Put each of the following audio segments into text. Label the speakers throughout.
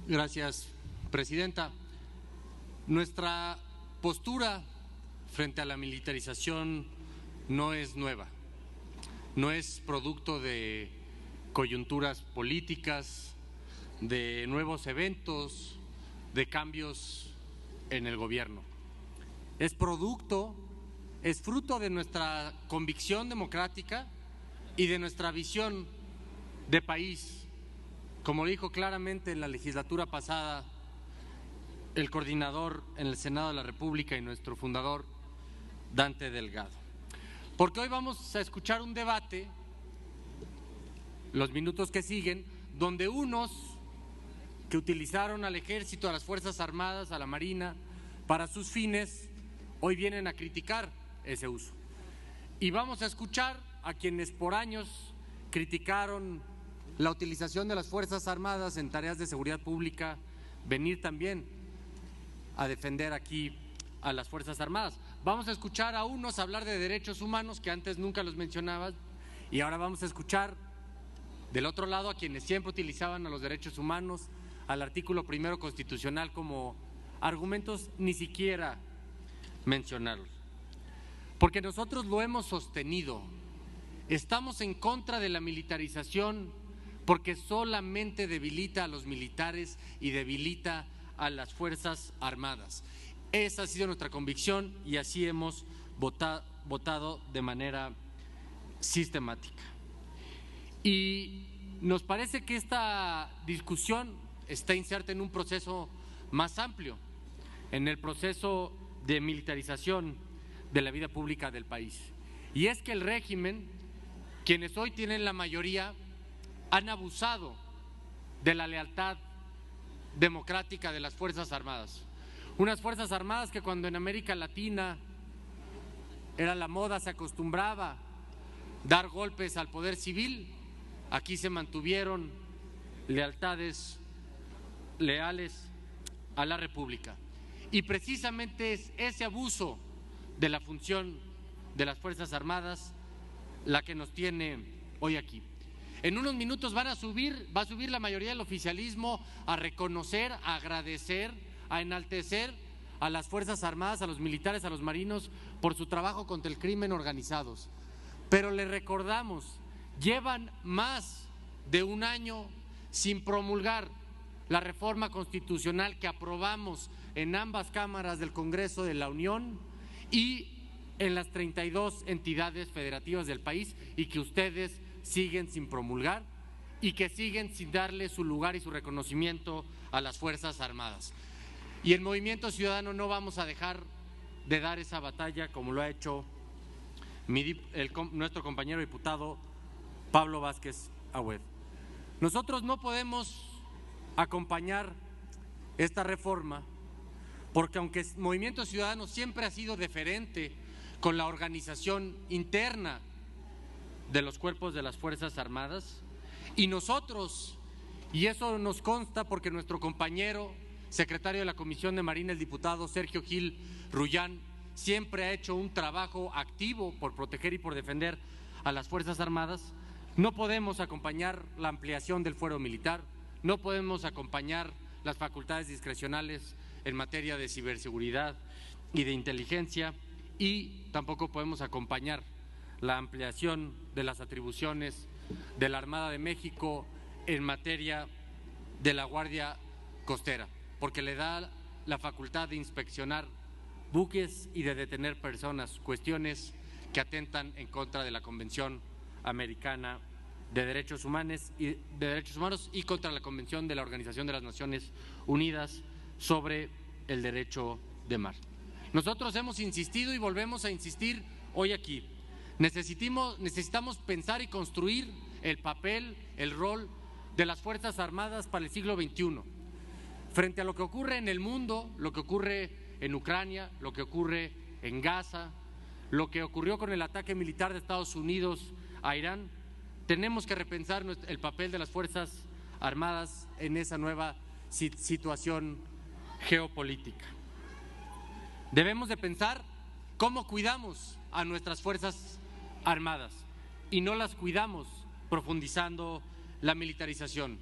Speaker 1: Gracias, Presidenta. Nuestra postura frente a la militarización no es nueva, no es producto de coyunturas políticas, de nuevos eventos, de cambios en el gobierno. Es fruto de nuestra convicción democrática y de nuestra visión de país, como dijo claramente en la legislatura pasada el coordinador en el Senado de la República y nuestro fundador, Dante Delgado. Porque hoy vamos a escuchar un debate, los minutos que siguen, donde unos que utilizaron al Ejército, a las Fuerzas Armadas, a la Marina, para sus fines, hoy vienen a criticar ese uso. Y vamos a escuchar a quienes por años criticaron la utilización de las Fuerzas Armadas en tareas de seguridad pública, venir también a defender aquí a las Fuerzas Armadas. Vamos a escuchar a unos hablar de derechos humanos que antes nunca los mencionaban, y ahora vamos a escuchar del otro lado a quienes siempre utilizaban a los derechos humanos, al artículo primero constitucional como argumentos ni siquiera mencionarlos. Porque nosotros lo hemos sostenido, estamos en contra de la militarización porque solamente debilita a los militares y debilita a las Fuerzas Armadas. Esa ha sido nuestra convicción y así hemos votado de manera sistemática. Y nos parece que esta discusión está inserta en un proceso más amplio, en el proceso de militarización de la vida pública del país. Y es que el régimen, quienes hoy tienen la mayoría, han abusado de la lealtad democrática de las Fuerzas Armadas. Unas Fuerzas Armadas que cuando en América Latina era la moda, se acostumbraba dar golpes al poder civil, aquí se mantuvieron leales a la República. Y precisamente es ese abuso de la función de las Fuerzas Armadas la que nos tiene hoy aquí. En unos minutos va a subir la mayoría del oficialismo a reconocer, a agradecer, a enaltecer a las Fuerzas Armadas, a los militares, a los marinos por su trabajo contra el crimen organizados. Pero les recordamos, llevan más de un año sin promulgar la reforma constitucional que aprobamos en ambas cámaras del Congreso de la Unión y en las 32 entidades federativas del país, y que ustedes siguen sin promulgar y que siguen sin darle su lugar y su reconocimiento a las Fuerzas Armadas. Y en Movimiento Ciudadano no vamos a dejar de dar esa batalla como lo ha hecho nuestro compañero diputado Pablo Vázquez Agüed. Nosotros no podemos acompañar esta reforma porque aunque Movimiento Ciudadano siempre ha sido deferente con la organización interna de los cuerpos de las Fuerzas Armadas, y nosotros, y eso nos consta porque nuestro compañero secretario de la Comisión de Marina, el diputado Sergio Gil Rullán, siempre ha hecho un trabajo activo por proteger y por defender a las Fuerzas Armadas, no podemos acompañar la ampliación del fuero militar, no podemos acompañar las facultades discrecionales en materia de ciberseguridad y de inteligencia, y tampoco podemos acompañar la ampliación de las atribuciones de la Armada de México en materia de la Guardia Costera, porque le da la facultad de inspeccionar buques y de detener personas, cuestiones que atentan en contra de la Convención Americana de Derechos Humanos y contra la Convención de la Organización de las Naciones Unidas sobre el derecho de mar. Nosotros hemos insistido y volvemos a insistir hoy aquí. Necesitamos pensar y construir el papel, el rol de las Fuerzas Armadas para el siglo XXI. Frente a lo que ocurre en el mundo, lo que ocurre en Ucrania, lo que ocurre en Gaza, lo que ocurrió con el ataque militar de Estados Unidos a Irán, tenemos que repensar el papel de las Fuerzas Armadas en esa nueva situación geopolítica. Debemos de pensar cómo cuidamos a nuestras Fuerzas Armadas y no las cuidamos profundizando la militarización.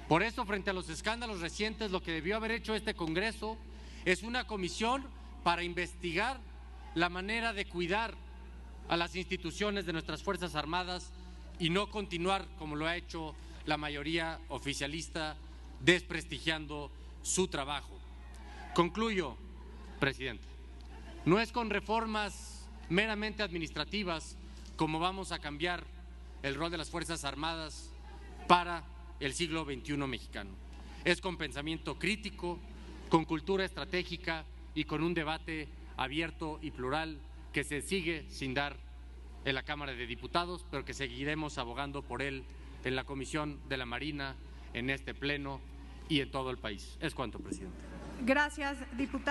Speaker 1: Por eso, frente a los escándalos recientes, lo que debió haber hecho este Congreso es una comisión para investigar la manera de cuidar a las instituciones de nuestras Fuerzas Armadas y no continuar, como lo ha hecho la mayoría oficialista, desprestigiando su trabajo. Concluyo, presidente. No es con reformas meramente administrativas como vamos a cambiar el rol de las Fuerzas Armadas para el siglo XXI mexicano. Es con pensamiento crítico, con cultura estratégica y con un debate abierto y plural que se sigue sin dar en la Cámara de Diputados, pero que seguiremos abogando por él en la Comisión de la Marina, en este Pleno y en todo el país. Es cuanto, presidente.
Speaker 2: Gracias, diputado.